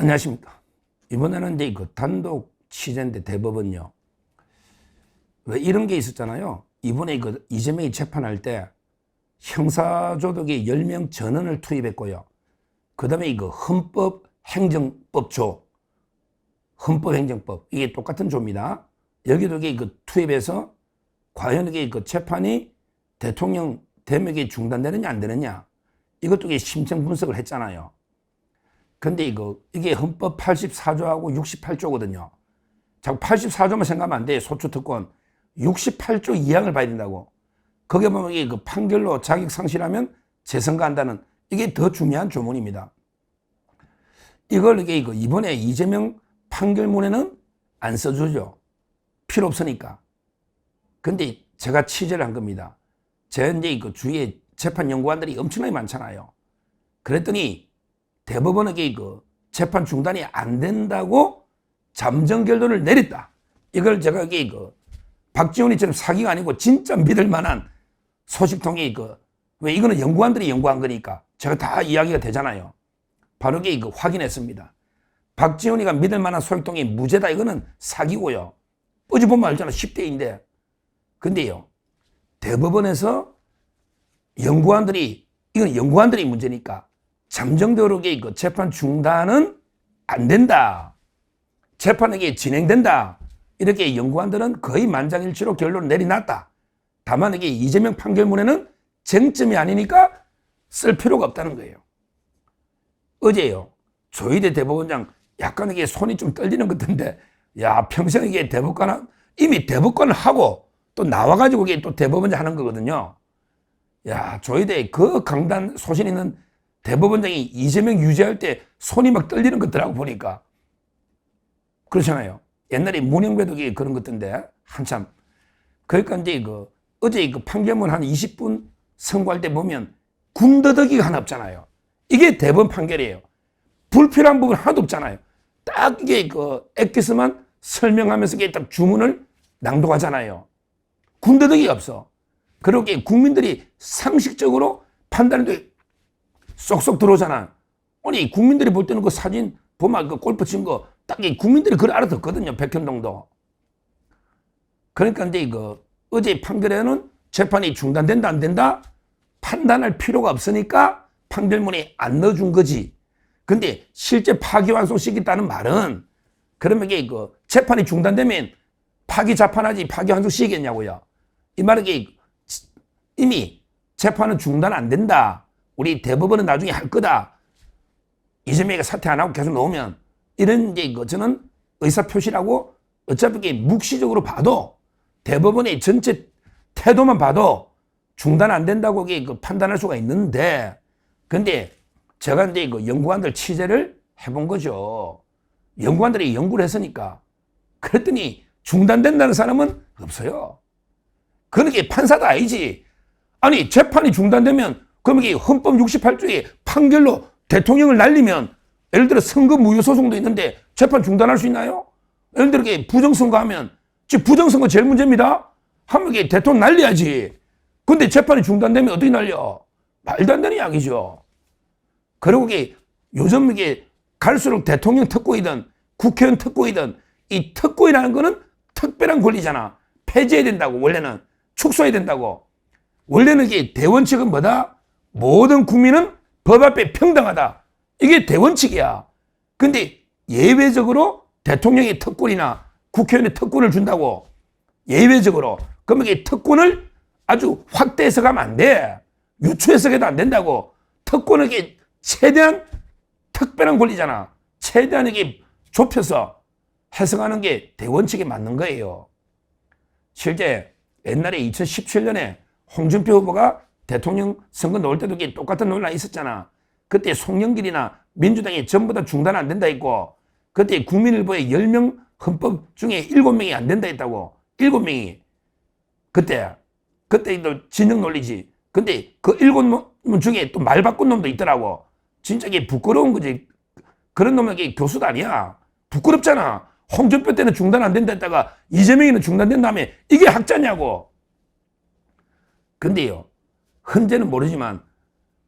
안녕하십니까. 이번에는 이제 그 단독 취재인데 대법원요. 왜 이런 게 있었잖아요. 이번에 그 이재명이 재판할 때 형사조덕에 10명 전원을 투입했고요. 그 다음에 이거 헌법행정법조, 헌법행정법, 이게 똑같은 조입니다. 여기도 이게 그 투입해서 과연 이게 그 재판이 대통령 대목이 중단되느냐 안 되느냐, 이것도 이게 심층 분석을 했잖아요. 근데 이게 헌법 84조하고 68조거든요. 자꾸 84조만 생각하면 안 돼. 소추특권. 68조 2항을 봐야 된다고. 거기에 보면 이게 그 판결로 자격 상실하면 재선거한다는, 이게 더 중요한 조문입니다. 이걸 이번에 이재명 판결문에는 안 써주죠. 필요 없으니까. 근데 제가 취재를 한 겁니다. 제 이제 그 주위에 재판 연구관들이 엄청나게 많잖아요. 그랬더니 대법원에게 재판 중단이 안 된다고 잠정 결론을 내렸다. 이걸 제가 박지원이처럼 사기가 아니고 진짜 믿을 만한 소식통이 왜 이거는 연구관들이 연구한 거니까 제가 다 이야기가 되잖아요. 바로 이게 확인했습니다. 박지원이가 믿을 만한 소식통이 무죄다. 이거는 사기고요. 뻗어보면 알잖아. 10대인데. 근데요, 대법원에서 연구관들이, 이건 연구관들이 문제니까 잠정적으로 재판 중단은 안 된다. 재판이 진행된다. 이렇게 연구관들은 거의 만장일치로 결론을 내려놨다. 다만 이게 이재명 판결문에는 쟁점이 아니니까 쓸 필요가 없다는 거예요. 어제요, 조희대 대법원장 약간 이게 손이 좀 떨리는 것 같은데, 야, 평생 이게 대법관, 이미 대법관을 하고 또 나와가지고 이게 또 대법원장 하는 거거든요. 야, 조희대 그 강단 소신 있는 대법원장이 이재명 유죄할 때 손이 막 떨리는 것더라고 보니까. 그렇잖아요. 옛날에 문영배도 그런 것던데, 한참. 그러니까 이제 어제 판결문 한 20분 선고할 때 보면 군더더기가 하나 없잖아요. 이게 대법원 판결이에요. 불필요한 부분 하나도 없잖아요. 딱 이게 엑기스만 설명하면서 이게 딱 주문을 낭독하잖아요. 군더더기가 없어. 그렇게 국민들이 상식적으로 판단해도 쏙쏙 들어오잖아. 아니, 국민들이 볼 때는 그 사진 보면 골프 친 거 딱 국민들이 그걸 알아듣거든요. 백현동도. 그러니까 이제 어제 판결에는 재판이 중단된다 안 된다 판단할 필요가 없으니까 판결문에 안 넣어준 거지. 근데 실제 파기환송시키겠다는 말은, 그러면 이게 재판이 중단되면 파기자판하지 파기환송시키겠냐고요. 이 말은 이미 재판은 중단 안 된다. 우리 대법원은 나중에 할 거다. 이재명이가 사퇴 안 하고 계속 놓으면, 이런 저는 의사표시라고 어차피 이게 묵시적으로 봐도 대법원의 전체 태도만 봐도 중단 안 된다고 판단할 수가 있는데, 근데 제가 이제 연구관들 취재를 해본 거죠. 연구관들이 연구를 했으니까. 그랬더니 중단된다는 사람은 없어요. 그러니까 판사도 아니지. 아니, 재판이 중단되면 그럼 이게 헌법 68조의 판결로 대통령을 날리면, 예를 들어 선거 무효 소송도 있는데 재판 중단할 수 있나요? 예를 들어 부정선거 하면, 지금 부정선거 제일 문제입니다. 하면 이게 대통령 날려야지. 근데 재판이 중단되면 어떻게 날려? 말도 안 되는 이야기죠. 그리고 요즘 갈수록 대통령 특권이든 국회의원 특권이든, 이 특권이라는 거는 특별한 권리잖아. 폐지해야 된다고. 원래는 축소해야 된다고. 원래는 대원칙은 뭐다? 모든 국민은 법 앞에 평등하다. 이게 대원칙이야. 근데 예외적으로 대통령의 특권이나 국회의원의 특권을 준다고. 예외적으로. 그러면 이게 특권을 아주 확대해서 가면 안 돼. 유추해서 해도 안 된다고. 특권은 최대한 특별한 권리잖아. 최대한 좁혀서 해석하는 게 대원칙에 맞는 거예요. 실제 옛날에 2017년에 홍준표 후보가 대통령 선거 놓을 때도 똑같은 논란이 있었잖아. 그때 송영길이나 민주당이 전부 다 중단 안 된다 했고, 그때 국민일보에 10명 헌법 중에 7명이 안 된다 했다고. 7명이. 그때 진영 논리지. 근데 그 7명 중에 또 말 바꾼 놈도 있더라고. 진짜 이게 부끄러운 거지. 그런 놈은 교수도 아니야. 부끄럽잖아. 홍준표 때는 중단 안 된다 했다가 이재명이는 중단된다 하면 이게 학자냐고. 근데요, 현재는 모르지만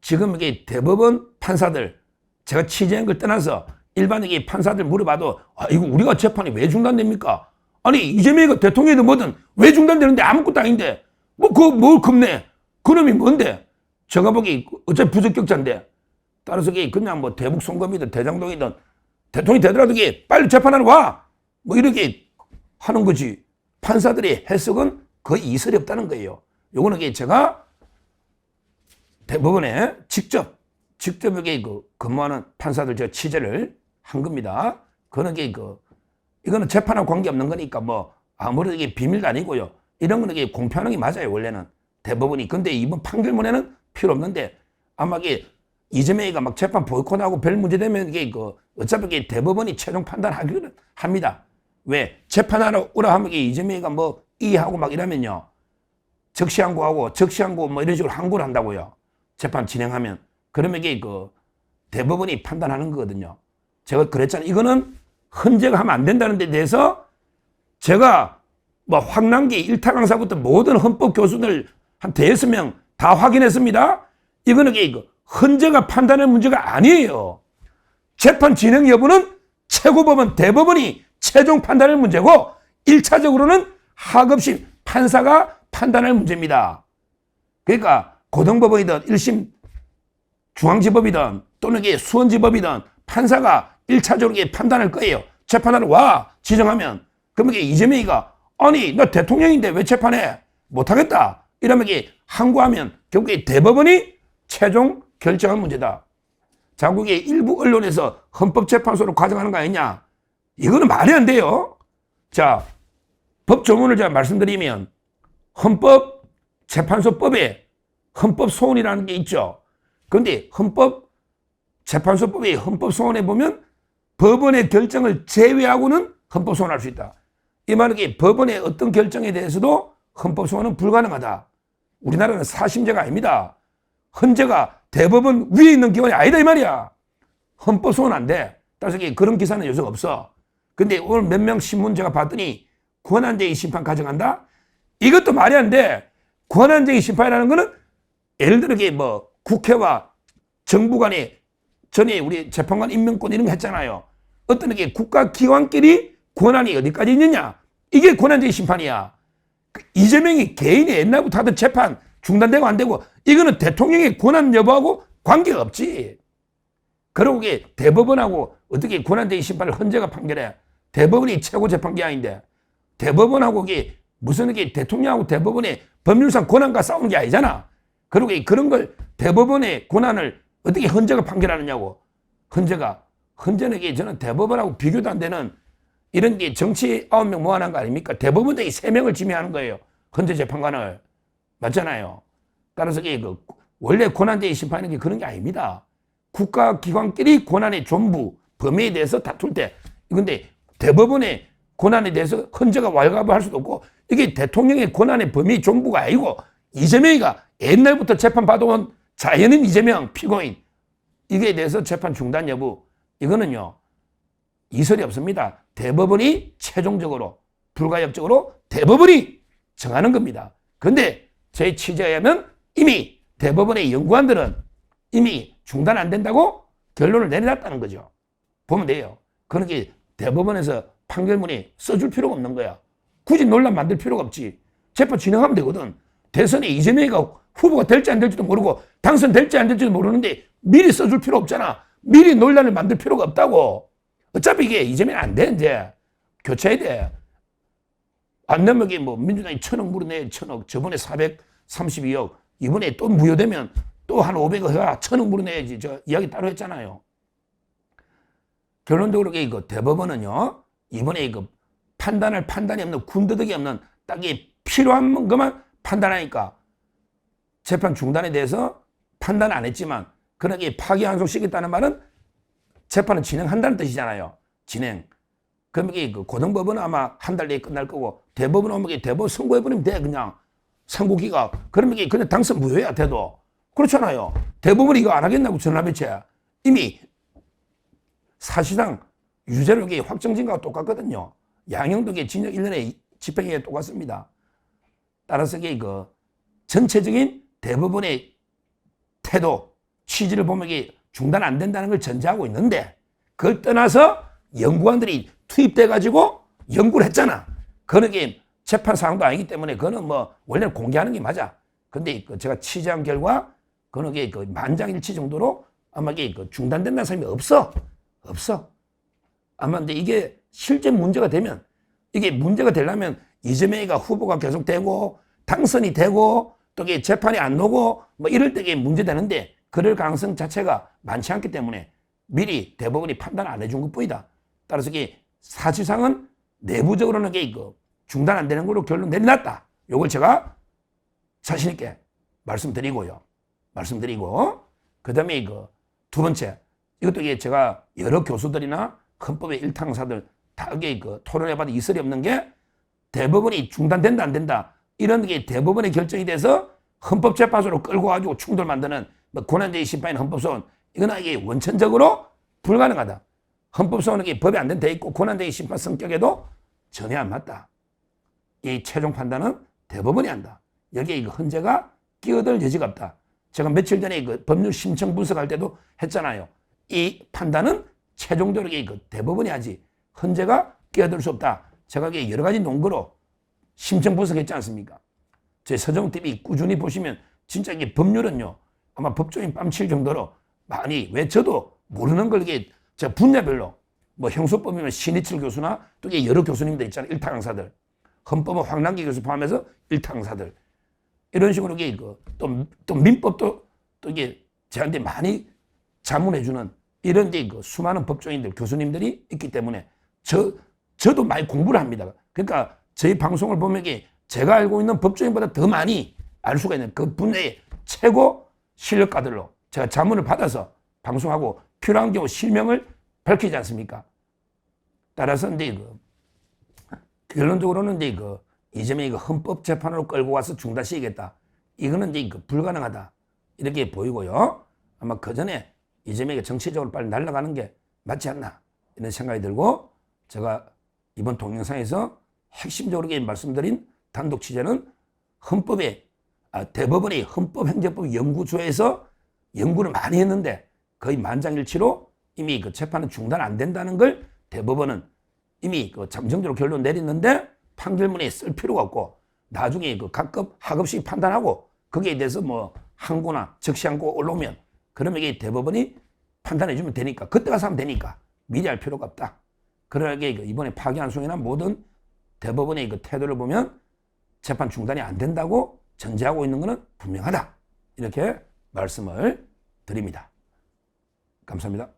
지금 이게 대법원 판사들, 제가 취재한 걸 떠나서 일반적인 판사들 물어봐도 이거 우리가 재판이 왜 중단됩니까? 아니 이재명이가 대통령이든 뭐든 왜 중단되는데 아무것도 아닌데 뭐 그거 뭘 겁내? 그놈이 뭔데? 제가 보기 어차피 부적격자인데 따라서 그냥 뭐 대북 송금이든 대장동이든 대통령이 되더라도 빨리 재판하러 와! 뭐 이렇게 하는 거지. 판사들의 해석은 거의 이설이 없다는 거예요. 요거는 제가 대법원에 직접 여기 근무하는 판사들 제가 취재를 한 겁니다. 그거는 이거는 재판하고 관계없는 거니까 뭐 아무래도 이게 비밀도 아니고요. 이런 거는 공표하는 게 맞아요, 원래는. 대법원이. 근데 이번 판결문에는 필요 없는데 아마 이재명이가 막 재판 보이콧하고 별 문제 되면 어차피 대법원이 최종 판단하기는 합니다. 왜? 재판하러 오라 하면 이재명이가 뭐 이해하고 막 이러면요. 적시항고하고 뭐 이런 식으로 항고를 한다고요. 재판 진행하면. 그러면 대법원이 판단하는 거거든요. 제가 그랬잖아요. 이거는 헌재가 하면 안 된다는 데 대해서 제가 뭐 황남기 일타강사부터 모든 헌법 교수들 한 대여섯 명 다 확인했습니다. 이거는 헌재가 판단할 문제가 아니에요. 재판 진행 여부는 최고법원 대법원이 최종 판단할 문제고 1차적으로는 하급심 판사가 판단할 문제입니다. 그러니까 고등법원이든 1심 중앙지법이든 또는 수원지법이든 판사가 1차적으로 판단할 거예요. 재판하러 와 지정하면. 그러면 이재명이가 아니 나 대통령인데 왜 재판해? 못하겠다. 이러면 항고하면 결국에 대법원이 최종 결정한 문제다. 자국의 일부 언론에서 헌법재판소로 가져가는 거 아니냐? 이거는 말이 안 돼요. 자, 법 조문을 제가 말씀드리면 헌법재판소법에 헌법소원이라는 게 있죠. 그런데 헌법재판소법의 헌법소원에 보면 법원의 결정을 제외하고는 헌법소원할 수 있다. 이 말은 법원의 어떤 결정에 대해서도 헌법소원은 불가능하다. 우리나라는 사심제가 아닙니다. 헌재가 대법원 위에 있는 기관이 아니다 이 말이야. 헌법소원 안 돼. 따라서 그런 기사는 요새 없어. 근데 오늘 몇 명 신문 제가 봤더니 권한쟁의 심판 가져간다? 이것도 말이 안 돼. 권한쟁의 심판이라는 거는 예를 들어 뭐 국회와 정부 간에 전에 우리 재판관 임명권 이런 거 했잖아요. 어떤 게 국가기관끼리 권한이 어디까지 있느냐? 이게 권한쟁의 심판이야. 이재명이 개인이 옛날부터 하던 재판 중단되고 안 되고 이거는 대통령의 권한 여부하고 관계가 없지. 그리고 대법원하고 어떻게 권한쟁의 심판을 헌재가 판결해? 대법원이 최고 재판기관인데 대법원하고 무슨 대통령하고 대법원의 법률상 권한과 싸우는 게 아니잖아. 그리고 그런 걸 대법원의 권한을 어떻게 헌재가 판결하느냐고. 헌재는 저는 대법원하고 비교도 안 되는 이런 정치 9명 모아놓은 거 아닙니까? 대법원장이 3명을 지명하는 거예요. 헌재 재판관을. 맞잖아요. 따라서 원래 권한쟁의 심판하는 게 그런 게 아닙니다. 국가기관끼리 권한의 존부, 범위에 대해서 다툴 때. 근데 대법원의 권한에 대해서 헌재가 왈가불할 수도 없고 이게 대통령의 권한의 범위 존부가 아니고 이재명이가 옛날부터 재판 받아온 자연인 이재명 피고인 이게 대해서 재판 중단 여부 이거는요. 이설이 없습니다. 대법원이 최종적으로 불가역적으로 대법원이 정하는 겁니다. 그런데 제 취재에 의하면 이미 대법원의 연구관들은 이미 중단 안 된다고 결론을 내려놨다는 거죠. 보면 돼요. 그러니까 대법원에서 판결문이 써줄 필요가 없는 거야. 굳이 논란 만들 필요가 없지. 재판 진행하면 되거든. 대선에 이재명이가 후보가 될지 안 될지도 모르고 당선될지 안 될지도 모르는데 미리 써줄 필요 없잖아. 미리 논란을 만들 필요가 없다고. 어차피 이게 이재명이 안 돼, 이제. 교체해야 돼. 안 되면 뭐 민주당이 1,000억 물어내, 1,000억. 저번에 432억. 이번에 또 무효되면 또 한 500억 해야 1,000억 물어내야지. 저 이야기 따로 했잖아요. 결론적으로 대법원은요, 이번에 판단할 판단이 없는 군더더기 없는 딱 필요한 것만 판단하니까 재판 중단에 대해서 판단 안 했지만 그러게 파기환송시켰다는 말은 재판은 진행한다는 뜻이잖아요. 진행. 그러면 고등법원은 아마 한 달 내에 끝날 거고 대법원 오면 대법원 선고해버리면 돼 그냥 선고기가. 그러면 그냥 당선 무효야 돼도. 그렇잖아요. 대법원이 이거 안 하겠다고 전화배치야. 이미 사실상 유죄로 확정진 거와 똑같거든요. 양형도 징역 1년에 집행유예 똑같습니다. 따라서 전체적인 대법원의 태도, 취지를 보면 중단 안 된다는 걸 전제하고 있는데 그걸 떠나서 연구관들이 투입돼가지고 연구를 했잖아. 그런 게 재판 사항도 아니기 때문에 그거는 뭐 원래는 공개하는 게 맞아. 근데 제가 취재한 결과 그런 게 만장일치 정도로 아마 이게 중단된다는 사람이 없어. 아마 근데 이게 실제 문제가 되면 이게 문제가 되려면 이재명이가 후보가 계속되고 당선이 되고 또 이게 재판이 안 나고 뭐 이럴 때 이게 문제되는데 그럴 가능성 자체가 많지 않기 때문에 미리 대법원이 판단 안 해준 것뿐이다. 따라서 이게 사실상은 내부적으로는 이게 중단 안 되는 걸로 결론 내려놨다. 요걸 제가 자신 있게 말씀드리고 그다음에 두 번째 이것도 이게 제가 여러 교수들이나 헌법의 일탕사들 다 이게 토론해봐도 이설이 없는 게 대법원이 중단된다 안 된다 이런 게 대법원의 결정이 돼서 헌법재판소로 끌고 가지고 충돌 만드는 뭐 고난제의 심판인 헌법소원 이건 이게 원천적으로 불가능하다. 헌법소원은 이게 법이 안 된 데 있고 고난제의 심판 성격에도 전혀 안 맞다. 이 최종 판단은 대법원이 한다. 여기에 헌재가 끼어들 여지가 없다. 제가 며칠 전에 법률 심청 분석할 때도 했잖아요. 이 판단은 최종적으로 대법원이 하지 헌재가 끼어들 수 없다. 제가 여러 가지 논거로 심청 분석했지 않습니까? 제 서정TV 꾸준히 보시면 진짜 이게 법률은요 아마 법조인 뺨칠 정도로 많이 왜 저도 모르는 걸 제가 분야별로 뭐 형소법이면 신희철 교수나 또 여러 교수님들 있잖아요. 일타 강사들. 헌법은 황남기 교수 포함해서 일타 강사들. 이런 식으로 또 민법도 또 이게 저한테 많이 자문해주는 이런 수많은 법조인들, 교수님들이 있기 때문에 저도 많이 공부를 합니다. 그러니까 저희 방송을 보면 제가 알고 있는 법조인보다 더 많이 알 수가 있는 그 분야의 최고 실력가들로 제가 자문을 받아서 방송하고 필요한 경우 실명을 밝히지 않습니까? 따라서 이제 결론적으로는 이제 이재명이 헌법재판으로 끌고 와서 중단시키겠다. 이거는 이제 불가능하다. 이렇게 보이고요. 아마 그 전에 이재명이 정치적으로 빨리 날아가는 게 맞지 않나. 이런 생각이 들고 제가 이번 동영상에서 핵심적으로 말씀드린 단독 취재는 대법원이 헌법행정법 연구소에서 연구를 많이 했는데 거의 만장일치로 이미 재판은 중단 안 된다는 걸 대법원은 이미 잠정적으로 결론 내렸는데 판결문에 쓸 필요가 없고 나중에 각급 하급씩 판단하고 거기에 대해서 뭐 항고나 적시항고 올라오면 그러면 이게 대법원이 판단해 주면 되니까 그때 가서 하면 되니까 미리 할 필요가 없다. 그러게 이번에 파기환송이나 모든 대법원의 태도를 보면 재판 중단이 안 된다고 전제하고 있는 것은 분명하다. 이렇게 말씀을 드립니다. 감사합니다.